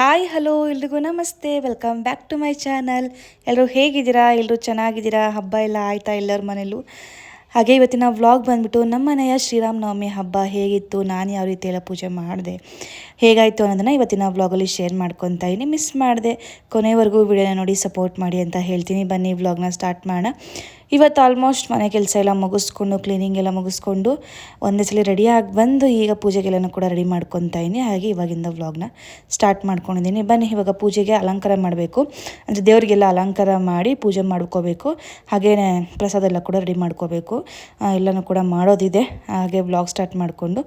Hi hello ಎಲ್ರಿಗೂ ನಮಸ್ತೆ, welcome back to my channel. ಎಲ್ಲರೂ ಹೇಗಿದ್ದೀರಾ? ಎಲ್ಲರೂ ಚೆನ್ನಾಗಿದ್ದೀರಾ? ಹಬ್ಬ ಎಲ್ಲ ಆಯಿತಾ ಎಲ್ಲರ ಮನೇಲೂ? ಹಾಗೆ ಇವತ್ತಿನ ವ್ಲಾಗ್ ಬಂದುಬಿಟ್ಟು ನಮ್ಮ ಮನೆಯ ಶ್ರೀರಾಮನವಮಿ ಹಬ್ಬ ಹೇಗಿತ್ತು, ನಾನು ಯಾವ ರೀತಿ ಎಲ್ಲ ಪೂಜೆ ಮಾಡಿದೆ, ಹೇಗಾಯಿತು ಅನ್ನೋದನ್ನು ಇವತ್ತಿನ ವ್ಲಾಗಲ್ಲಿ ಶೇರ್ ಮಾಡ್ಕೊತಾ ಇದ್ದೀನಿ. ಮಿಸ್ ಮಾಡಿದೆ ಕೊನೆವರೆಗೂ ವಿಡಿಯೋನ ನೋಡಿ ಸಪೋರ್ಟ್ ಮಾಡಿ ಅಂತ ಹೇಳ್ತೀನಿ. ಬನ್ನಿ ವ್ಲಾಗ್ನ ಸ್ಟಾರ್ಟ್ ಮಾಡೋಣ. ಇವತ್ತು ಆಲ್ಮೋಸ್ಟ್ ಮನೆ ಕೆಲಸ ಎಲ್ಲ ಮುಗಿಸ್ಕೊಂಡು ಕ್ಲೀನಿಂಗ್ ಎಲ್ಲ ಮುಗಿಸ್ಕೊಂಡು ಒಂದೇ ಸಲ ರೆಡಿಯಾಗಿ ಬಂದು ಈಗ ಪೂಜೆಗೆಲ್ಲನೂ ಕೂಡ ರೆಡಿ ಮಾಡ್ಕೊತಾ ಇದ್ದೀನಿ. ಹಾಗೆ ಇವಾಗಿಂದ ವ್ಲಾಗ್ನ ಸ್ಟಾರ್ಟ್ ಮಾಡ್ಕೊಂಡಿದ್ದೀನಿ. ಬನ್ನಿ ಇವಾಗ ಪೂಜೆಗೆ ಅಲಂಕಾರ ಮಾಡಬೇಕು, ಅಂದರೆ ದೇವರಿಗೆಲ್ಲ ಅಲಂಕಾರ ಮಾಡಿ ಪೂಜೆ ಮಾಡ್ಕೋಬೇಕು. ಹಾಗೆಯೇ ಪ್ರಸಾದ ಎಲ್ಲ ಕೂಡ ರೆಡಿ ಮಾಡ್ಕೋಬೇಕು. ಎಲ್ಲನೂ ಕೂಡ ಮಾಡೋದಿದೆ. ಹಾಗೆ ವ್ಲಾಗ್ ಸ್ಟಾರ್ಟ್ ಮಾಡಿಕೊಂಡು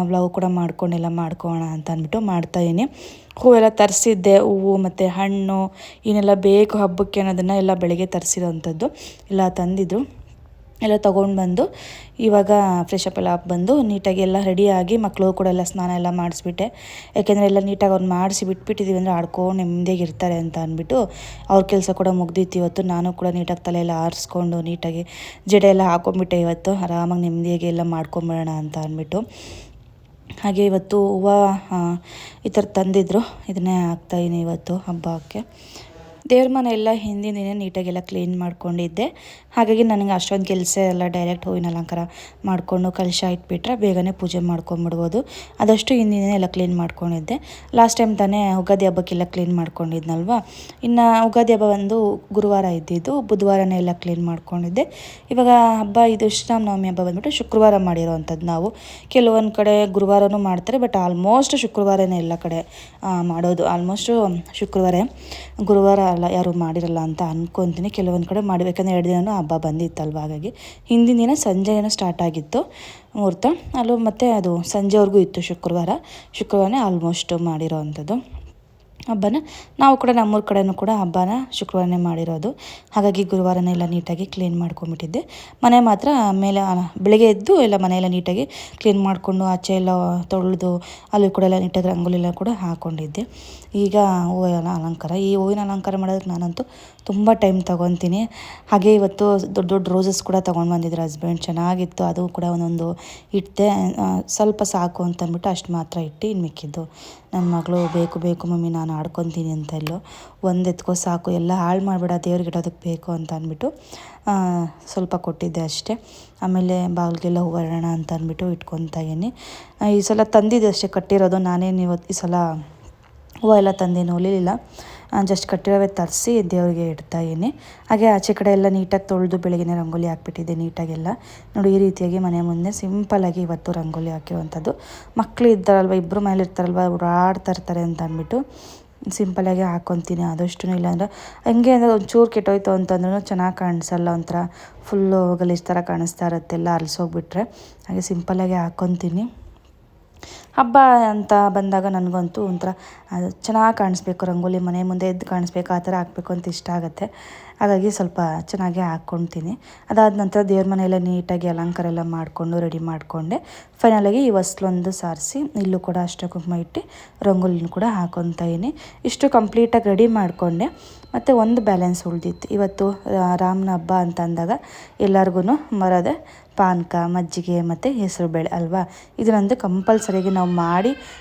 ವ್ಲಾಗ್ ಕೂಡ ಮಾಡ್ಕೊಂಡೆಲ್ಲ ಮಾಡ್ಕೊಳ್ಳೋಣ ಅಂತ ಅಂದ್ಬಿಟ್ಟು ಮಾಡ್ತಾಯಿದ್ದೀನಿ. ಹೂವೆಲ್ಲ ತರಿಸಿದ್ದೆ, ಹೂವು ಮತ್ತು ಹಣ್ಣು ಏನೆಲ್ಲ ಬೇಕು ಹಬ್ಬಕ್ಕೆ ಅನ್ನೋದನ್ನು ಎಲ್ಲ ಬೆಳಗ್ಗೆ ತರಿಸಿರೋವಂಥದ್ದು ಎಲ್ಲ ತಂದಿದ್ರು. ಎಲ್ಲ ತೊಗೊಂಡು ಬಂದು ಇವಾಗ ಫ್ರೆಶ್ ಅಪ್ ಎಲ್ಲ ಬಂದು ನೀಟಾಗಿ ಎಲ್ಲ ರೆಡಿಯಾಗಿ ಮಕ್ಕಳು ಕೂಡ ಎಲ್ಲ ಸ್ನಾನ ಎಲ್ಲ ಮಾಡಿಸ್ಬಿಟ್ಟೆ. ಯಾಕೆಂದರೆ ಎಲ್ಲ ನೀಟಾಗಿ ಅವ್ರು ಮಾಡಿಸಿ ಬಿಟ್ಬಿಟ್ಟಿದ್ದೀವಿ ಅಂದರೆ ಆಡ್ಕೊಂಡು ನೆಮ್ಮದಿಯಾಗಿ ಇರ್ತಾರೆ ಅಂತ ಅಂದ್ಬಿಟ್ಟು ಅವ್ರ ಕೆಲಸ ಕೂಡ ಮುಗ್ದಿತ್ತು ಇವತ್ತು. ನಾನು ಕೂಡ ನೀಟಾಗಿ ತಲೆ ಎಲ್ಲ ಆರಿಸ್ಕೊಂಡು ನೀಟಾಗಿ ಜಡೆ ಎಲ್ಲ ಹಾಕೊಂಡ್ಬಿಟ್ಟೆ. ಇವತ್ತು ಆರಾಮಾಗಿ ನೆಮ್ಮದಿಯಾಗಿ ಎಲ್ಲ ಮಾಡ್ಕೊಂಬಿಡೋಣ ಅಂತ ಅಂದ್ಬಿಟ್ಟು. ಹಾಗೆ ಇವತ್ತು ಹೂವು ಈ ಥರ ತಂದಿದ್ರು, ಇದನ್ನೇ ಹಾಕ್ತಾಯಿದ್ದೀನಿ ಇವತ್ತು ಹಬ್ಬಕ್ಕೆ. ದೇವ್ರ ಮನೆ ಎಲ್ಲ ಹಿಂದಿನ ದಿನ ನೀಟಾಗೆಲ್ಲ ಕ್ಲೀನ್ ಮಾಡ್ಕೊಂಡಿದ್ದೆ. ಹಾಗಾಗಿ ನನಗೆ ಅಷ್ಟೊಂದು ಕೆಲಸ ಎಲ್ಲ ಡೈರೆಕ್ಟ್ ಹೂವಿನ ಅಲಂಕಾರ ಮಾಡಿಕೊಂಡು ಕಲಶ ಇಟ್ಬಿಟ್ರೆ ಬೇಗನೆ ಪೂಜೆ ಮಾಡ್ಕೊಂಬಿಡ್ಬೋದು. ಅದಷ್ಟು ಹಿಂದಿನ ದಿನ ಎಲ್ಲ ಕ್ಲೀನ್ ಮಾಡ್ಕೊಂಡಿದ್ದೆ. ಲಾಸ್ಟ್ ಟೈಮ್ ತಾನೇ ಯುಗಾದಿ ಹಬ್ಬಕ್ಕೆಲ್ಲ ಕ್ಲೀನ್ ಮಾಡ್ಕೊಂಡಿದ್ನಲ್ವ. ಇನ್ನು ಯುಗಾದಿ ಹಬ್ಬ ಒಂದು ಗುರುವಾರ ಇದ್ದಿದ್ದು, ಬುಧವಾರನೇ ಎಲ್ಲ ಕ್ಲೀನ್ ಮಾಡ್ಕೊಂಡಿದ್ದೆ. ಇವಾಗ ಹಬ್ಬ ಇದು ಶ್ರೀರಾಮನವಮಿ ಹಬ್ಬ ಬಂದ್ಬಿಟ್ಟು ಶುಕ್ರವಾರ ಮಾಡಿರೋವಂಥದ್ದು. ನಾವು ಕೆಲವೊಂದು ಕಡೆ ಗುರುವಾರನೂ ಮಾಡ್ತಾರೆ, ಬಟ್ ಆಲ್ಮೋಸ್ಟ್ ಶುಕ್ರವಾರನೇ ಎಲ್ಲ ಕಡೆ ಮಾಡೋದು. ಆಲ್ಮೋಸ್ಟು ಶುಕ್ರವಾರ, ಗುರುವಾರ ಯಾರು ಮಾಡಿರಲ್ಲ ಅಂತ ಅಂದ್ಕೊತೀನಿ. ಕೆಲವೊಂದು ಕಡೆ ಮಾಡಬೇಕಂದ್ರೆ 2 ದಿನವೂ ಹಬ್ಬ ಬಂದಿತ್ತಲ್ವ, ಹಾಗಾಗಿ ಹಿಂದಿನ ದಿನ ಸಂಜೆ ಏನೋ ಸ್ಟಾರ್ಟ್ ಆಗಿತ್ತು ಮುಹೂರ್ತ, ಅಲ್ಲೂ ಮತ್ತು ಅದು ಸಂಜೆವರೆಗೂ ಇತ್ತು. ಶುಕ್ರವಾರನೇ ಆಲ್ಮೋಸ್ಟ್ ಮಾಡಿರೋ ಅಂಥದ್ದು ಹಬ್ಬನ. ನಾವು ಕೂಡ ನಮ್ಮೂರ ಕಡೆಯೂ ಕೂಡ ಹಬ್ಬನ ಶುಕ್ರವಾರನೇ ಮಾಡಿರೋದು. ಹಾಗಾಗಿ ಗುರುವಾರನೇ ಎಲ್ಲ ನೀಟಾಗಿ ಕ್ಲೀನ್ ಮಾಡ್ಕೊಂಬಿಟ್ಟಿದ್ದೆ. ಮನೆ ಮಾತ್ರ ಮೇಲೆ ಬೆಳಗ್ಗೆ ಎದ್ದು ಎಲ್ಲ ಮನೆಯೆಲ್ಲ ನೀಟಾಗಿ ಕ್ಲೀನ್ ಮಾಡಿಕೊಂಡು ಆಚೆ ಎಲ್ಲ ತೊಳೆದು ಅಲ್ಲಿ ಕೂಡ ಎಲ್ಲ ನೀಟಾಗಿ ರಂಗೋಲಿ ಎಲ್ಲ ಕೂಡ ಹಾಕ್ಕೊಂಡಿದ್ದೆ. ಈಗ ಹೂವಿನ ಅಲಂಕಾರ, ಈ ಹೂವಿನ ಅಲಂಕಾರ ಮಾಡೋದಕ್ಕೆ ನಾನಂತೂ ತುಂಬ ಟೈಮ್ ತೊಗೊತೀನಿ. ಹಾಗೆ ಇವತ್ತು ದೊಡ್ಡ ದೊಡ್ಡ ರೋಸಸ್ ಕೂಡ ತೊಗೊಂಡು ಬಂದಿದ್ರು ಹಸ್ಬೆಂಡ್, ಚೆನ್ನಾಗಿತ್ತು. ಅದು ಕೂಡ ಒಂದೊಂದು ಇಟ್ಟೆ, ಸ್ವಲ್ಪ ಸಾಕು ಅಂತ ಅಂದ್ಬಿಟ್ಟು ಅಷ್ಟು ಮಾತ್ರ ಇಟ್ಟು ಇನ್ನು ಮಿಕ್ಕಿದ್ದು ನನ್ನ ಮಗಳು ಬೇಕು ಬೇಕು ಮಮ್ಮಿ ನಾನು ಆಡ್ಕೊತೀನಿ ಅಂತ ಎಲ್ಲೋ ಒಂದು ಎತ್ಕೋ ಸಾಕು, ಎಲ್ಲ ಹಾಳು ಮಾಡಿಬಿಡ, ದೇವ್ರಿಗೆ ಇಡೋದಕ್ಕೆ ಬೇಕು ಅಂತ ಅಂದ್ಬಿಟ್ಟು ಸ್ವಲ್ಪ ಕೊಟ್ಟಿದ್ದೆ ಅಷ್ಟೇ. ಆಮೇಲೆ ಬಾಗಿಲಿಗೆಲ್ಲ ಹೂವರೋಣ ಅಂತ ಅಂದ್ಬಿಟ್ಟು ಇಟ್ಕೊತಾ ಇದ್ದೀನಿ. ಈ ಸಲ ತಂದಿದ್ದೆ ಅಷ್ಟೇ, ಕಟ್ಟಿರೋದು ನಾನೇನು ಇವತ್ತು ಈ ಸಲ ಹೂವು ಎಲ್ಲ ತಂದೇನು ಹೊಲಿಲಿಲ್ಲ, ಜಸ್ಟ್ ಕಟ್ಟಿರೋವೇ ತರಿಸಿ ದೇವರಿಗೆ ಇಡ್ತಾಯಿದ್ದೀನಿ. ಹಾಗೆ ಆಚೆ ಕಡೆ ಎಲ್ಲ ನೀಟಾಗಿ ತೊಳೆದು ಬೆಳಗ್ಗೆ ರಂಗೋಲಿ ಹಾಕ್ಬಿಟ್ಟಿದ್ದೆ ನೀಟಾಗೆಲ್ಲ. ನೋಡಿ ಈ ರೀತಿಯಾಗಿ ಮನೆ ಮುಂದೆ ಸಿಂಪಲ್ಲಾಗಿ ಇವತ್ತು ರಂಗೋಲಿ ಹಾಕಿರುವಂಥದ್ದು. ಮಕ್ಕಳು ಇದ್ದಾರಲ್ವ, ಇಬ್ಬರು ಮನೇಲಿ ಇರ್ತಾರಲ್ವ, ಓಡಾಡ್ತಾ ಇರ್ತಾರೆ ಅಂತ ಅಂದ್ಬಿಟ್ಟು ಸಿಂಪಲ್ಲಾಗಿ ಹಾಕ್ಕೊತೀನಿ. ಆದಷ್ಟು ಇಲ್ಲಾಂದ್ರೆ ಹಂಗೆ ಅಂದರೆ ಒಂಚೂರು ಕೆಟ್ಟೋಯ್ತು ಅಂತಂದ್ರೂ ಚೆನ್ನಾಗಿ ಕಾಣಿಸಲ್ಲ, ಒಂಥರ ಫುಲ್ಲು ಗಲೀಜು ಥರ ಕಾಣಿಸ್ತಾ ಇರುತ್ತೆ ಎಲ್ಲ ಅಲಸೋಗ್ಬಿಟ್ರೆ. ಹಾಗೆ ಸಿಂಪಲ್ಲಾಗಿ ಹಾಕ್ಕೊತೀನಿ. ಹಬ್ಬ ಅಂತ ಬಂದಾಗ ನನಗಂತೂ ಒಂಥರ ಚೆನ್ನಾಗಿ ಕಾಣಿಸ್ಬೇಕು, ರಂಗೋಲಿ ಮನೆ ಮುಂದೆ ಎದ್ದು ಕಾಣಿಸ್ಬೇಕು, ಆ ಥರ ಹಾಕಬೇಕು ಅಂತ ಇಷ್ಟ ಆಗುತ್ತೆ. ಹಾಗಾಗಿ ಸ್ವಲ್ಪ ಚೆನ್ನಾಗೇ ಹಾಕ್ಕೊಳ್ತೀನಿ. ಅದಾದ ನಂತರ ದೇವ್ರ ಮನೆಯೆಲ್ಲ ನೀಟಾಗಿ ಅಲಂಕಾರ ಎಲ್ಲ ಮಾಡಿಕೊಂಡು ರೆಡಿ ಮಾಡಿಕೊಂಡೆ. ಫೈನಲಾಗಿ ಈ ಹೊಸ್ಲೊಂದು ಸಾರಿಸಿ ಇಲ್ಲೂ ಕೂಡ ಅಷ್ಟೇ ಕುಂಕುಮ ಇಟ್ಟು ರಂಗೋಲಿನೂ ಕೂಡ ಹಾಕ್ಕೊತಾಯಿದ್ದೀನಿ. ಇಷ್ಟು ಕಂಪ್ಲೀಟಾಗಿ ರೆಡಿ ಮಾಡಿಕೊಂಡೆ. ಮತ್ತು ಒಂದು ಬ್ಯಾಲೆನ್ಸ್ ಉಳಿದಿತ್ತು. ಇವತ್ತು ರಾಮನ ಹಬ್ಬ ಅಂತ ಅಂದಾಗ ಎಲ್ಲರಿಗೂ ಬರೋದೆ ಪಾನಕ, ಮಜ್ಜಿಗೆ ಮತ್ತು ಹೆಸರುಬೇಳೆ ಅಲ್ವಾ. ಇದನ್ನಂತೂ ಕಂಪಲ್ಸರಿಯಾಗಿ ನಾವು ಮಾಡಿ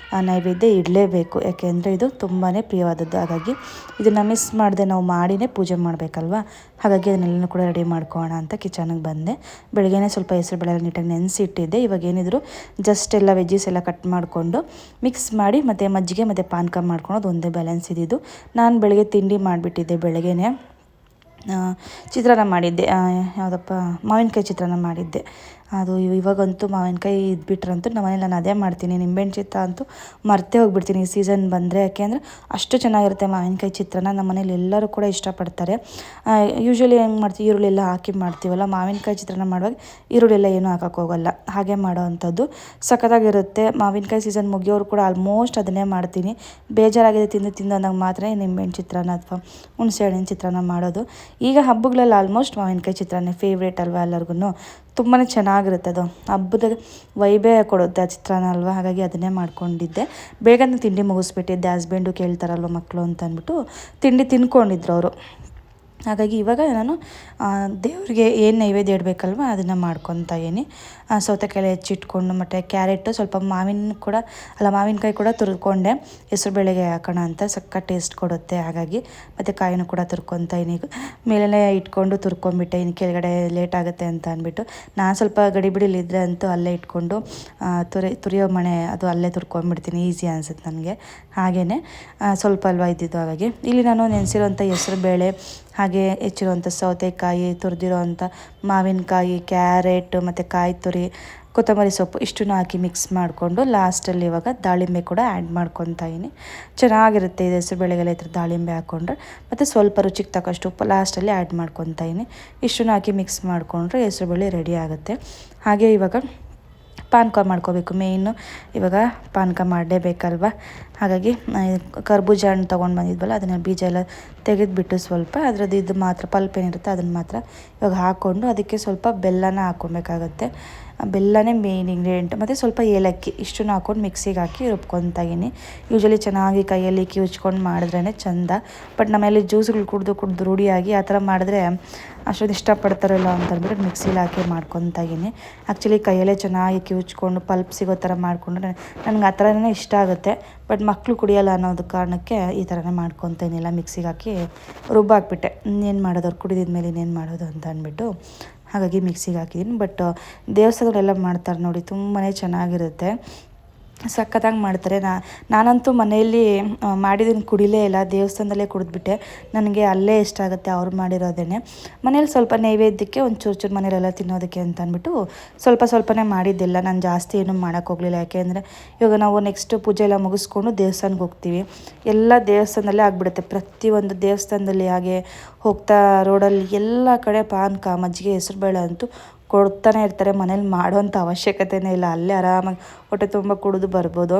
ನೈವೇದ್ಯ ಇಡಲೇಬೇಕು, ಯಾಕೆಂದರೆ ಇದು ತುಂಬಾ ಪ್ರಿಯವಾದದ್ದು. ಹಾಗಾಗಿ ಇದನ್ನು ಮಿಸ್ ಮಾಡದೆ ನಾವು ಮಾಡಿನೇ ಪೂಜೆ ಮಾಡಬೇಕಲ್ವ. ಹಾಗಾಗಿ ಅದನ್ನೆಲ್ಲನೂ ಕೂಡ ರೆಡಿ ಮಾಡ್ಕೊಳ್ಳೋಣ ಅಂತ ಕಿಚನ್ಗೆ ಬಂದೆ. ಬೆಳಗ್ಗೆನೇ ಸ್ವಲ್ಪ ಹೆಸರುಬೇಳೆ ಎಲ್ಲ ನೀಟಾಗಿ ನೆನೆಸಿ ಇಟ್ಟಿದ್ದೆ. ಇವಾಗ ಏನಿದ್ರು ಜಸ್ಟ್ ಎಲ್ಲ ವೆಜ್ಜೀಸ್ ಎಲ್ಲ ಕಟ್ ಮಾಡಿಕೊಂಡು ಮಿಕ್ಸ್ ಮಾಡಿ ಮತ್ತು ಮಜ್ಜಿಗೆ ಮತ್ತು ಪಾನಕ ಮಾಡ್ಕೊಳೋದು ಒಂದೇ ಬ್ಯಾಲೆನ್ಸ್ ಇದ್ದಿದ್ದು. ನಾನು ಬೆಳಗ್ಗೆ ತಿಂಡಿ ಮಾಡಿಬಿಟ್ಟಿದ್ದೆ. ಬೆಳಗ್ಗೆನೇ ಚಿತ್ರಾನ್ನ ಮಾಡಿದ್ದೆ, ಯಾವುದಪ್ಪ ಮಾವಿನಕಾಯಿ ಚಿತ್ರಾನ್ನ ಮಾಡಿದ್ದೆ. ಅದು ಇವಾಗಂತೂ ಮಾವಿನಕಾಯಿ ಇದ್ಬಿಟ್ರಂತೂ ನಮ್ಮ ಮನೇಲಿ ನಾನು ಅದೇ ಮಾಡ್ತೀನಿ. ನಿಂಬೆಹಣ್ಣು ಚಿತ್ರ ಅಂತೂ ಮರ್ತೇ ಹೋಗ್ಬಿಡ್ತೀನಿ ಈ ಸೀಸನ್ ಬಂದರೆ, ಯಾಕೆಂದರೆ ಅಷ್ಟು ಚೆನ್ನಾಗಿರುತ್ತೆ ಮಾವಿನಕಾಯಿ ಚಿತ್ರಾನ್ನ. ನಮ್ಮ ಮನೇಲಿ ಎಲ್ಲರೂ ಕೂಡ ಇಷ್ಟಪಡ್ತಾರೆ. ಯೂಶ್ವಲಿ ಹೆಂಗೆ ಮಾಡ್ತೀವಿ, ಈರುಳ್ಳಿ ಎಲ್ಲ ಹಾಕಿ ಮಾಡ್ತೀವಲ್ಲ, ಮಾವಿನಕಾಯಿ ಚಿತ್ರಾನ್ನ ಮಾಡುವಾಗ ಈರುಳ್ಳಿ ಎಲ್ಲ ಏನೂ ಹಾಕೋಕ್ಕೋಗಲ್ಲ, ಹಾಗೆ ಮಾಡೋ ಅಂಥದ್ದು ಸಖತ್ತಾಗಿರುತ್ತೆ. ಮಾವಿನಕಾಯಿ ಸೀಸನ್ ಮುಗಿಯೋರು ಕೂಡ ಆಲ್ಮೋಸ್ಟ್ ಅದನ್ನೇ ಮಾಡ್ತೀನಿ. ಬೇಜಾರಾಗಿದೆ ತಿಂದು ಅಂದಾಗ ಮಾತ್ರ ನಿಂಬೆಹಣ್ಣು ಚಿತ್ರಾನ್ನ ಅಥವಾ ಹುಣಸೆ ಹಣ್ಣಿನ ಚಿತ್ರಾನ್ನ ಮಾಡೋದು. ಈಗ ಹಬ್ಬಗಳಲ್ಲಿ ಆಲ್ಮೋಸ್ಟ್ ಮಾವಿನಕಾಯಿ ಚಿತ್ರಾನ್ನ ಫೇವ್ರೇಟ್ ಅಲ್ವಾ ಎಲ್ಲರಿಗೂ, ತುಂಬಾ ಚೆನ್ನಾಗಿರುತ್ತೆ. ಅದು ಹಬ್ಬದ ವೈಬೇ ಕೊಡುತ್ತೆ ಆ ಚಿತ್ರಾನ್ನ ಅಲ್ವಾ. ಹಾಗಾಗಿ ಅದನ್ನೇ ಮಾಡ್ಕೊಂಡಿದ್ದೆ. ಬೇಗನೆ ತಿಂಡಿ ಮುಗಿಸ್ಬಿಟ್ಟಿದ್ದೆ. ಹಸ್ಬೆಂಡು ಕೇಳ್ತಾರಲ್ವ ಮಕ್ಕಳು ಅಂತ ಅಂದ್ಬಿಟ್ಟು ತಿಂಡಿ ತಿನ್ಕೊಂಡಿದ್ರು ಅವರು. ಹಾಗಾಗಿ ಇವಾಗ ನಾನು ದೇವ್ರಿಗೆ ಏನು ನೈವೇದ್ಯ ಇಡಬೇಕಲ್ವ ಅದನ್ನು ಮಾಡ್ಕೊತಾ ಇದೀನಿ. ಸೌತೆಕಾಯಿ ಹೆಚ್ಚಿಟ್ಕೊಂಡು ಮತ್ತು ಕ್ಯಾರೆಟು ಸ್ವಲ್ಪ ಮಾವಿನಕಾಯಿ ಕೂಡ ತುರ್ಕೊಂಡೆ ಹೆಸರುಬೇಳೆಗೆ ಹಾಕೋಣ ಅಂತ, ಸಕ್ಕ ಟೇಸ್ಟ್ ಕೊಡುತ್ತೆ. ಹಾಗಾಗಿ ಮತ್ತು ಕಾಯಿನೂ ಕೂಡ ತುರ್ಕೊತಾ ಇದೀನಿ. ಮೇಲೆಲ್ಲ ಇಟ್ಕೊಂಡು ತುರ್ಕೊಂಬಿಟ್ಟೆ, ಇನ್ನು ಕೆಳಗಡೆ ಲೇಟ್ ಆಗುತ್ತೆ ಅಂತ ಅಂದ್ಬಿಟ್ಟು ನಾನು ಸ್ವಲ್ಪ ಗಡಿಬಿಡಿಲಿದ್ದರೆ ಅಂತೂ ಅಲ್ಲೇ ಇಟ್ಕೊಂಡು ತುರಿಯೋ ಮಣೆ ಅದು ಅಲ್ಲೇ ತುರ್ಕೊಂಬಿಡ್ತೀನಿ, ಈಸಿ ಅನಿಸುತ್ತೆ ನನಗೆ. ಹಾಗೆಯೇ ಸ್ವಲ್ಪ ಅಲ್ವಾ ಇದ್ದಿದ್ದು. ಹಾಗಾಗಿ ಇಲ್ಲಿ ನಾನು ನೆನೆಸಿರೋಂಥ ಹೆಸರುಬೇಳೆ, ಹಾಗೆ ಹೆಚ್ಚಿರುವಂಥ ಸೌತೆಕಾಯಿ, ತುರಿದಿರೋವಂಥ ಮಾವಿನಕಾಯಿ, ಕ್ಯಾರೆಟ್ ಮತ್ತು ಕಾಯಿ ತುರಿ, ಕೊತ್ತಂಬರಿ ಸೊಪ್ಪು ಇಷ್ಟನ್ನು ಹಾಕಿ ಮಿಕ್ಸ್ ಮಾಡಿಕೊಂಡು ಲಾಸ್ಟಲ್ಲಿ ಇವಾಗ ದಾಳಿಂಬೆ ಕೂಡ ಆ್ಯಡ್ ಮಾಡ್ಕೊತಾ ಇದೀನಿ. ಚೆನ್ನಾಗಿರುತ್ತೆ ಇದು ಹೆಸರುಬೇಳೆಗೆಲ್ಲ ಈ ಥರ ದಾಳಿಂಬೆ ಹಾಕ್ಕೊಂಡ್ರೆ. ಮತ್ತು ಸ್ವಲ್ಪ ರುಚಿಗೆ ತಕ್ಕಷ್ಟು ಉಪ್ಪು ಲಾಸ್ಟಲ್ಲಿ ಆ್ಯಡ್ ಮಾಡ್ಕೊತಾ ಇದೀನಿ. ಇಷ್ಟನ್ನು ಹಾಕಿ ಮಿಕ್ಸ್ ಮಾಡಿಕೊಂಡ್ರೆ ಹೆಸರುಬೇಳೆ ರೆಡಿ ಆಗುತ್ತೆ. ಹಾಗೆ ಇವಾಗ ಪಾನಕ ಮಾಡ್ಕೋಬೇಕು. ಮೇಯ್ನು ಇವಾಗ ಪಾನಕ ಮಾಡಲೇಬೇಕಲ್ವ. ಹಾಗಾಗಿ ಕರ್ಬೂಜ ಹಣ್ಣು ತೊಗೊಂಡು ಬಂದಿದ್ವಲ್ಲ, ಅದನ್ನು ಬೀಜ ಎಲ್ಲ ತೆಗೆದುಬಿಟ್ಟು ಸ್ವಲ್ಪ ಅದರದ್ದು ಇದು ಮಾತ್ರ ಪಲ್ಪ್ ಏನಿರುತ್ತೆ ಅದನ್ನು ಮಾತ್ರ ಇವಾಗ ಹಾಕ್ಕೊಂಡು ಅದಕ್ಕೆ ಸ್ವಲ್ಪ ಬೆಲ್ಲನ ಹಾಕ್ಕೊಬೇಕಾಗತ್ತೆ. ಬೆಲ್ಲನೇ ಮೇಯ್ನ್ ಇಂಗ್ರೀಡಿಯೆಂಟ್, ಮತ್ತು ಸ್ವಲ್ಪ ಏಲಕ್ಕಿ ಇಷ್ಟನ್ನು ಹಾಕ್ಕೊಂಡು ಮಿಕ್ಸಿಗೆ ಹಾಕಿ ರುಬ್ಕೊತಾ ಇದೀನಿ. ಯೂಶ್ವಲಿ ಚೆನ್ನಾಗಿ ಕೈಯಲ್ಲಿ ಕಿವುಚ್ಕೊಂಡು ಮಾಡಿದ್ರೇ ಚೆಂದ. ಬಟ್ ನಮ್ಮಲ್ಲಿ ಜ್ಯೂಸ್ಗಳು ಕುಡಿದು ರೂಢಿಯಾಗಿ ಆ ಥರ ಮಾಡಿದ್ರೆ ಅಷ್ಟೊಂದು ಇಷ್ಟಪಡ್ತಾರಲ್ಲ ಅಂತ ಅಂದ್ಬಿಟ್ಟು ಮಿಕ್ಸಿಲಿ ಹಾಕಿ ಮಾಡ್ಕೊತಾ ಇದೀನಿ. ಆ್ಯಕ್ಚುಲಿ ಕೈಯಲ್ಲೇ ಚೆನ್ನಾಗಿ ಕಿವುಚ್ಕೊಂಡು ಪಲ್ಪ್ ಸಿಗೋ ಥರ ಮಾಡಿಕೊಂಡ್ರೆ ನನಗೆ ಆ ಥರನೇ ಇಷ್ಟ ಆಗುತ್ತೆ. ಬಟ್ ಮಕ್ಕಳು ಕುಡಿಯೋಲ್ಲ ಅನ್ನೋದು ಕಾರಣಕ್ಕೆ ಈ ಥರನೇ ಮಾಡ್ಕೊತಾ ಇದೀನಿಲ್ಲ, ಮಿಕ್ಸಿಗೆ ಹಾಕಿ ರುಬ್ಬಾಕ್ಬಿಟ್ಟೆ. ಇನ್ನೇನು ಮಾಡೋದು, ಅವ್ರು ಕುಡಿದಿದ್ಮೇಲೆ ಇನ್ನೇನು ಮಾಡೋದು ಅಂತ ಅಂದ್ಬಿಟ್ಟು ಹಾಗಾಗಿ ಮಿಕ್ಸಿಗೆ ಹಾಕಿದ್ದೀನಿ. ಬಟ್ ದೇವಸ್ಥಾನದಲ್ಲೆಲ್ಲ ಮಾಡ್ತಾರೆ ನೋಡಿ, ತುಂಬಾ ಚೆನ್ನಾಗಿರುತ್ತೆ, ಸಖತ್ತಾಗಿ ಮಾಡ್ತಾರೆ. ನಾನಂತೂ ಮನೆಯಲ್ಲಿ ಮಾಡಿದ್ದೀನಿ, ಕುಡಿಲೇ ಇಲ್ಲ, ದೇವಸ್ಥಾನದಲ್ಲೇ ಕುಡಿದ್ಬಿಟ್ಟೆ. ನನಗೆ ಅಲ್ಲೇ ಇಷ್ಟ ಆಗುತ್ತೆ ಅವ್ರು ಮಾಡಿರೋದೇ. ಮನೇಲಿ ಸ್ವಲ್ಪ ನೈವೇದ್ಯಕ್ಕೆ ಒಂದು ಚೂರು ಮನೇಲೆಲ್ಲ ತಿನ್ನೋದಕ್ಕೆ ಅಂತ ಅಂದ್ಬಿಟ್ಟು ಸ್ವಲ್ಪನೇ ಮಾಡಿದ್ದಿಲ್ಲ. ನಾನು ಜಾಸ್ತಿ ಏನೂ ಮಾಡೋಕ್ಕೋಗಲಿಲ್ಲ. ಯಾಕೆಂದರೆ ಇವಾಗ ನಾವು ನೆಕ್ಸ್ಟ್ ಪೂಜೆ ಎಲ್ಲ ಮುಗಿಸ್ಕೊಂಡು ದೇವಸ್ಥಾನಕ್ಕೆ ಹೋಗ್ತೀವಿ, ಎಲ್ಲ ದೇವಸ್ಥಾನದಲ್ಲೇ ಆಗಿಬಿಡುತ್ತೆ. ಪ್ರತಿಯೊಂದು ದೇವಸ್ಥಾನದಲ್ಲಿ ಹಾಗೆ ಹೋಗ್ತಾ ರೋಡಲ್ಲಿ ಎಲ್ಲ ಕಡೆ ಪಾನಕ, ಮಜ್ಜಿಗೆ, ಹೆಸರುಬೇಳೆ ಅಂತೂ ಕೊಡ್ತಾನೆ ಇರ್ತಾರೆ. ಮನೇಲಿ ಮಾಡೋವಂಥ ಅವಶ್ಯಕತೆಯೇ ಇಲ್ಲ, ಅಲ್ಲೇ ಆರಾಮಾಗಿ ಹೊಟ್ಟೆ ತುಂಬ ಕುಡಿದು ಬರ್ಬೋದು.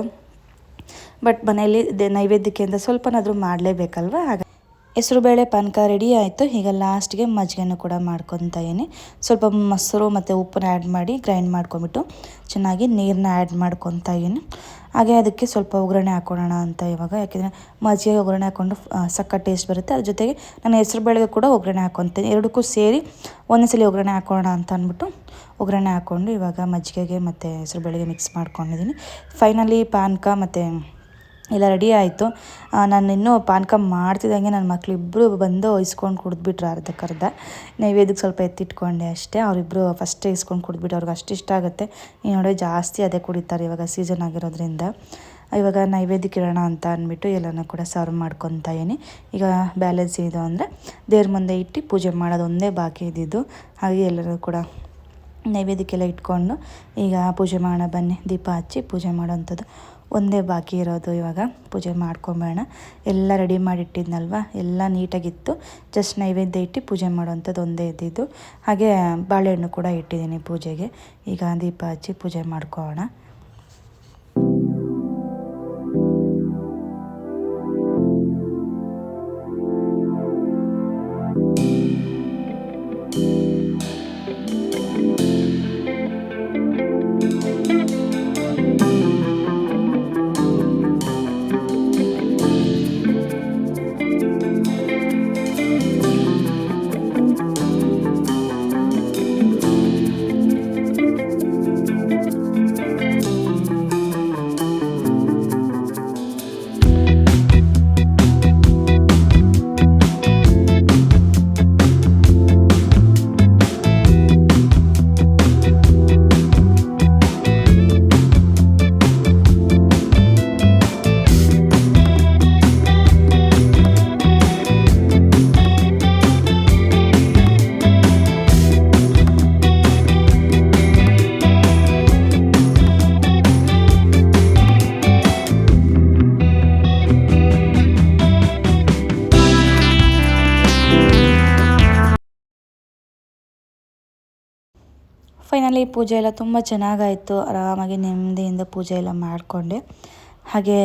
ಬಟ್ ಮನೇಲಿ ನೈವೇದ್ಯಕ್ಕೆ ಅಂತ ಸ್ವಲ್ಪನಾದರೂ ಮಾಡಲೇಬೇಕಲ್ವ. ಹಾಗೆ ಹೆಸರುಬೇಳೆ ಪಾನಕ ರೆಡಿ ಆಯಿತು. ಈಗ ಲಾಸ್ಟ್ಗೆ ಮಜ್ಜಿಗೆನೂ ಕೂಡ ಮಾಡ್ಕೊತಾ ಇದೀನಿ. ಸ್ವಲ್ಪ ಮೊಸರು ಮತ್ತು ಉಪ್ಪನ್ನ ಆ್ಯಡ್ ಮಾಡಿ ಗ್ರೈಂಡ್ ಮಾಡ್ಕೊಂಬಿಟ್ಟು ಚೆನ್ನಾಗಿ ನೀರನ್ನ ಆ್ಯಡ್ ಮಾಡ್ಕೊತಾ ಇದೀನಿ. ಹಾಗೆ ಅದಕ್ಕೆ ಸ್ವಲ್ಪ ಒಗ್ಗರಣೆ ಹಾಕ್ಕೊಳ್ಳೋಣ ಅಂತ ಇವಾಗ, ಯಾಕೆಂದರೆ ಮಜ್ಜಿಗೆ ಒಗ್ಗರಣೆ ಹಾಕ್ಕೊಂಡು ಸಕ್ಕ ಟೇಸ್ಟ್ ಬರುತ್ತೆ. ಅದ್ರ ಜೊತೆಗೆ ನಾನು ಹೆಸರುಬೇಳೆಗೆ ಕೂಡ ಒಗ್ಗರಣೆ ಹಾಕ್ಕೊತೀನಿ. ಎರಡಕ್ಕೂ ಸೇರಿ ಒಂದೇ ಸಲ ಒಗ್ಗರಣೆ ಹಾಕ್ಕೊಳ್ಳೋಣ ಅಂತ ಅಂದ್ಬಿಟ್ಟು ಒಗ್ಗರಣೆ ಹಾಕ್ಕೊಂಡು ಇವಾಗ ಮಜ್ಜಿಗೆಗೆ ಮತ್ತು ಹೆಸರುಬೇಳೆಗೆ ಮಿಕ್ಸ್ ಮಾಡ್ಕೊಂಡಿದ್ದೀನಿ. ಫೈನಲಿ ಪಾನಕ ಮತ್ತು ಎಲ್ಲ ರೆಡಿ ಆಯಿತು. ನಾನು ಇನ್ನೂ ಪಾನಕ ಮಾಡ್ತಿದ್ದಂಗೆ ನನ್ನ ಮಕ್ಕಳಿಬ್ಬರು ಬಂದು ಇಸ್ಕೊಂಡು ಕುಡಿದ್ಬಿಟ್ರು ಅರ್ಧಕ್ಕರ್ಧ. ನೈವೇದ್ಯಕ್ಕೆ ಸ್ವಲ್ಪ ಎತ್ತಿಟ್ಕೊಂಡೆ ಅಷ್ಟೇ. ಅವರಿಬ್ಬರು ಫಸ್ಟೇ ಇಸ್ಕೊಂಡು ಕುಡಿದ್ಬಿಟ್ಟು, ಅವ್ರಿಗೆ ಅಷ್ಟು ಇಷ್ಟ ಆಗುತ್ತೆ. ಈ ನೋಡಿ ಜಾಸ್ತಿ ಅದೇ ಕುಡಿತಾರೆ ಇವಾಗ ಸೀಸನ್ ಆಗಿರೋದ್ರಿಂದ. ಇವಾಗ ನೈವೇದ್ಯಕ್ಕೆ ಇಡೋಣ ಅಂತ ಅಂದ್ಬಿಟ್ಟು ಎಲ್ಲನೂ ಕೂಡ ಸರ್ವ್ ಮಾಡ್ಕೊತಾ ಇದೀನಿ. ಈಗ ಬ್ಯಾಲೆನ್ಸ್ ಇದು ಅಂದರೆ ದೇವ್ರ ಮುಂದೆ ಇಟ್ಟು ಪೂಜೆ ಮಾಡೋದು ಒಂದೇ ಬಾಕಿ ಇದ್ದಿದ್ದು. ಹಾಗೆ ಎಲ್ಲರೂ ಕೂಡ ನೈವೇದ್ಯಕ್ಕೆಲ್ಲ ಇಟ್ಕೊಂಡು ಈಗ ಪೂಜೆ ಮಾಡೋಣ ಬನ್ನಿ, ದೀಪ ಹಚ್ಚಿ ಪೂಜೆ ಮಾಡೋವಂಥದ್ದು ಒಂದೇ ಬಾಕಿ ಇರೋದು. ಇವಾಗ ಪೂಜೆ ಮಾಡ್ಕೊಂಬೇಡ, ಎಲ್ಲ ರೆಡಿ ಮಾಡಿಟ್ಟಿದ್ನಲ್ವ, ಎಲ್ಲ ನೀಟಾಗಿತ್ತು. ಜಸ್ಟ್ ನೈವೇದ್ಯ ಇಟ್ಟು ಪೂಜೆ ಮಾಡೋವಂಥದ್ದು ಒಂದೇ ಇದ್ದಿದ್ದು. ಹಾಗೆ ಬಾಳೆಹಣ್ಣು ಕೂಡ ಇಟ್ಟಿದ್ದೀನಿ ಪೂಜೆಗೆ. ಈಗ ದೀಪ ಹಚ್ಚಿ ಪೂಜೆ ಮಾಡ್ಕೊಳ್ಳೋಣ. ಫೈನಲಿ ಪೂಜೆ ಎಲ್ಲ ತುಂಬ ಚೆನ್ನಾಗಾಯಿತು. ಆರಾಮಾಗಿ ನೆಮ್ಮದಿಯಿಂದ ಪೂಜೆ ಎಲ್ಲ ಮಾಡಿಕೊಂಡೆ. ಹಾಗೆ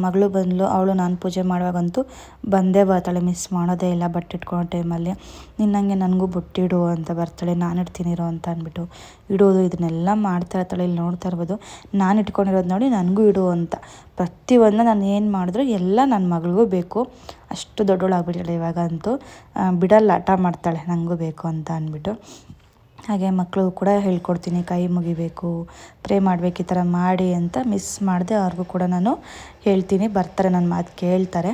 ಮಗಳು ಬಂದಳು. ಅವಳು ನಾನು ಪೂಜೆ ಮಾಡುವಾಗಂತೂ ಬಂದೇ ಬರ್ತಾಳೆ, ಮಿಸ್ ಮಾಡೋದೇ ಇಲ್ಲ. ಬಟ್ಟೆ ಇಟ್ಕೊಳ್ಳೋ ಟೈಮಲ್ಲಿ ನಿನ್ನಂಗೆ ನನಗೂ ಬೊಟ್ಟಿಡು ಅಂತ ಬರ್ತಾಳೆ. ನಾನು ಇಡ್ತೀನಿರೋ ಅಂತ ಅಂದ್ಬಿಟ್ಟು ಇಡೋದು ಇದನ್ನೆಲ್ಲ ಮಾಡ್ತಾ ಇರ್ತಾಳೆ. ಇಲ್ಲಿ ನೋಡ್ತಾ ಇರ್ಬೋದು, ನಾನು ಇಟ್ಕೊಂಡಿರೋದು ನೋಡಿ ನನಗೂ ಇಡು ಅಂತ. ಪ್ರತಿಯೊಂದು ನಾನು ಏನು ಮಾಡಿದ್ರು ಎಲ್ಲ ನನ್ನ ಮಗಳಿಗೂ ಬೇಕು. ಅಷ್ಟು ದೊಡ್ಡವಳಾಗ್ಬಿಟ್ಟಿದ್ದಾಳೆ ಇವಾಗ ಅಂತೂ. ಬಿಡಲ್ಲ, ಹಠ ಮಾಡ್ತಾಳೆ ನನಗೂ ಬೇಕು ಅಂತ ಅಂದ್ಬಿಟ್ಟು. ಹಾಗೆ ಮಕ್ಕಳು ಕೂಡ ಹೇಳ್ಕೊಡ್ತೀನಿ, ಕೈ ಮುಗಿಬೇಕು, ಪ್ರೇ ಮಾಡಬೇಕು, ಈ ಥರ ಮಾಡಿ ಅಂತ ಮಿಸ್ ಮಾಡಿದೆ. ಅವ್ರಿಗೂ ಕೂಡ ನಾನು ಹೇಳ್ತೀನಿ, ಬರ್ತಾರೆ, ನನ್ನ ಮಾತು ಕೇಳ್ತಾರೆ.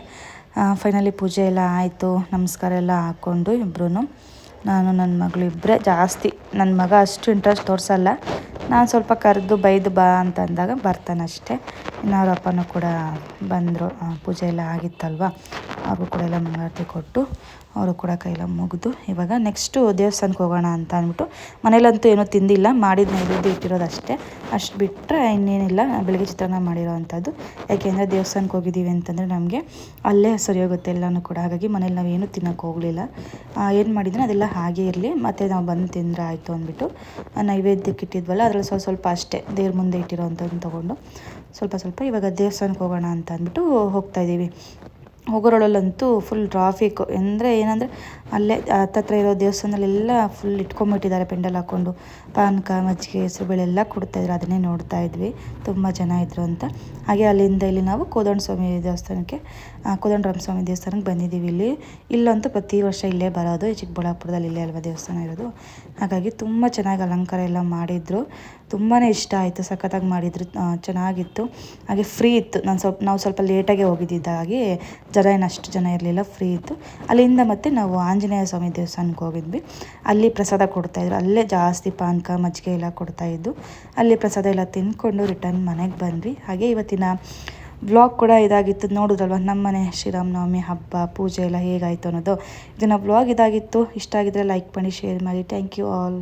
ಫೈನಲಿ ಪೂಜೆ ಎಲ್ಲ ಆಯಿತು. ನಮಸ್ಕಾರ ಎಲ್ಲ ಹಾಕ್ಕೊಂಡು ಇಬ್ಬರೂ, ನಾನು ನನ್ನ ಮಗಳು ಇಬ್ಬರೇ ಜಾಸ್ತಿ. ನನ್ನ ಮಗ ಅಷ್ಟು ಇಂಟ್ರೆಸ್ಟ್ ತೋರಿಸಲ್ಲ. ನಾನು ಸ್ವಲ್ಪ ಕರೆದು ಬೈದು ಬಾ ಅಂತ ಅಂದಾಗ ಬರ್ತಾನಷ್ಟೇ. ಇನ್ನು ಅವ್ರ ಅಪ್ಪನೂ ಕೂಡ ಬಂದರು. ಪೂಜೆ ಎಲ್ಲ ಆಗಿತ್ತಲ್ವ, ಅವ್ರಿಗೂ ಕೂಡ ಎಲ್ಲ ಮಂಗಳಾರತಿ ಕೊಟ್ಟು ಅವರು ಕೂಡ ಕೈಲ ಮುಗಿದು ಇವಾಗ ನೆಕ್ಸ್ಟು ದೇವಸ್ಥಾನಕ್ಕೆ ಹೋಗೋಣ ಅಂತ ಅಂದ್ಬಿಟ್ಟು, ಮನೇಲಂತೂ ಏನೂ ತಿಂದಿಲ್ಲ, ಮಾಡಿದ ನೈವೇದ್ಯ ಇಟ್ಟಿರೋದಷ್ಟೇ. ಅಷ್ಟು ಬಿಟ್ಟರೆ ಇನ್ನೇನಿಲ್ಲ. ಬೆಳಗ್ಗೆ ಚಿತ್ರಾನ್ನ ಮಾಡಿರೋ ಅಂಥದ್ದು. ಯಾಕೆಂದರೆ ದೇವಸ್ಥಾನಕ್ಕೆ ಹೋಗಿದ್ದೀವಿ ಅಂತಂದರೆ ನಮಗೆ ಅಲ್ಲೇ ಸರಿ ಹೋಗುತ್ತೆ ಎಲ್ಲನೂ ಕೂಡ. ಹಾಗಾಗಿ ಮನೇಲಿ ನಾವು ಏನೂ ತಿನ್ನೋಕ್ಕೆ ಹೋಗಲಿಲ್ಲ. ಏನು ಮಾಡಿದ್ರೆ ಅದೆಲ್ಲ ಹಾಗೆ ಇರಲಿ, ಮತ್ತು ನಾವು ಬಂದು ತಿಂದರೆ ಆಯಿತು ಅಂದ್ಬಿಟ್ಟು ನೈವೇದ್ಯಕ್ಕೆ ಇಟ್ಟಿದ್ವಲ್ಲ ಅದರಲ್ಲಿ ಸ್ವಲ್ಪ ಅಷ್ಟೇ ದೇವ್ರ ಮುಂದೆ ಇಟ್ಟಿರೋ ಅಂಥದ್ದನ್ನು ತೊಗೊಂಡು ಸ್ವಲ್ಪ ಇವಾಗ ದೇವಸ್ಥಾನಕ್ಕೆ ಹೋಗೋಣ ಅಂತ ಅಂದ್ಬಿಟ್ಟು ಹೋಗ್ತಾಯಿದ್ದೀವಿ. ಹೋಗೋರೊಳಲ್ಲಂತೂ ಫುಲ್ ಟ್ರಾಫಿಕ್ಕು. ಏನಂದರೆ ಅಲ್ಲೇ ಹತ್ತತ್ರ ಇರೋ ದೇವಸ್ಥಾನದಲ್ಲೆಲ್ಲ ಫುಲ್ ಇಟ್ಕೊಂಬಿಟ್ಟಿದ್ದಾರೆ ಪೆಂಡಲ್ ಹಾಕ್ಕೊಂಡು. ಪಾನಕ, ಮಜ್ಜಿಗೆ, ಹೆಸರುಬೇಳೆ ಎಲ್ಲ ಕೊಡ್ತಾಯಿದ್ರು. ಅದನ್ನೇ ನೋಡ್ತಾ ಇದ್ವಿ, ತುಂಬ ಜನ ಇದ್ದರು ಅಂತ. ಹಾಗೆ ಅಲ್ಲಿಂದ ಇಲ್ಲಿ ನಾವು ಕೋದಂಡರಾಮ ಸ್ವಾಮಿ ದೇವಸ್ಥಾನಕ್ಕೆ ಬಂದಿದ್ದೀವಿ. ಇಲ್ಲಂತೂ ಪ್ರತಿ ವರ್ಷ ಇಲ್ಲೇ ಬರೋದು. ಚಿಕ್ಕಬಳ್ಳಾಪುರದಲ್ಲಿ ಇಲ್ಲೇ ಅಲ್ವಾ ದೇವಸ್ಥಾನ ಇರೋದು. ಹಾಗಾಗಿ ತುಂಬ ಚೆನ್ನಾಗಿ ಅಲಂಕಾರ ಎಲ್ಲ ಮಾಡಿದರು. ತುಂಬಾ ಇಷ್ಟ ಆಯಿತು, ಸಖತ್ತಾಗಿ ಮಾಡಿದರು, ಚೆನ್ನಾಗಿತ್ತು. ಹಾಗೆ ಫ್ರೀ ಇತ್ತು. ನಾವು ಸ್ವಲ್ಪ ಲೇಟಾಗೆ ಹೋಗಿದ್ದಾಗಿ ಜನ ಅಷ್ಟು ಜನ ಇರಲಿಲ್ಲ, ಫ್ರೀ ಇತ್ತು. ಅಲ್ಲಿಂದ ಮತ್ತೆ ನಾವು ಆಂಜನೇಯ ಸ್ವಾಮಿ ದೇವಸ್ಥಾನಕ್ಕೆ ಹೋಗಿದ್ವಿ. ಅಲ್ಲಿ ಪ್ರಸಾದ ಕೊಡ್ತಾಯಿದ್ರು. ಅಲ್ಲೇ ಜಾಸ್ತಿ ಪಾನಕ, ಮಜ್ಜಿಗೆ ಎಲ್ಲ ಕೊಡ್ತಾಯಿದ್ದು. ಅಲ್ಲಿ ಪ್ರಸಾದ ಎಲ್ಲ ತಿಂದ್ಕೊಂಡು ರಿಟರ್ನ್ ಮನೆಗೆ ಬಂದ್ವಿ. ಹಾಗೆ ಇವತ್ತಿನ ವ್ಲಾಗ್ ಕೂಡ ಇದಾಗಿತ್ತು. ನೋಡಿದ್ರಲ್ವ ನಮ್ಮನೆ ಶ್ರೀರಾಮನವಮಿ ಹಬ್ಬ ಪೂಜೆ ಎಲ್ಲ ಹೇಗಾಯಿತು ಅನ್ನೋದು. ಇದನ್ನು ವ್ಲಾಗ್ ಇದಾಗಿತ್ತು. ಇಷ್ಟ ಆಗಿದ್ರೆ ಲೈಕ್ ಮಾಡಿ, ಶೇರ್ ಮಾಡಿ. Thank you all.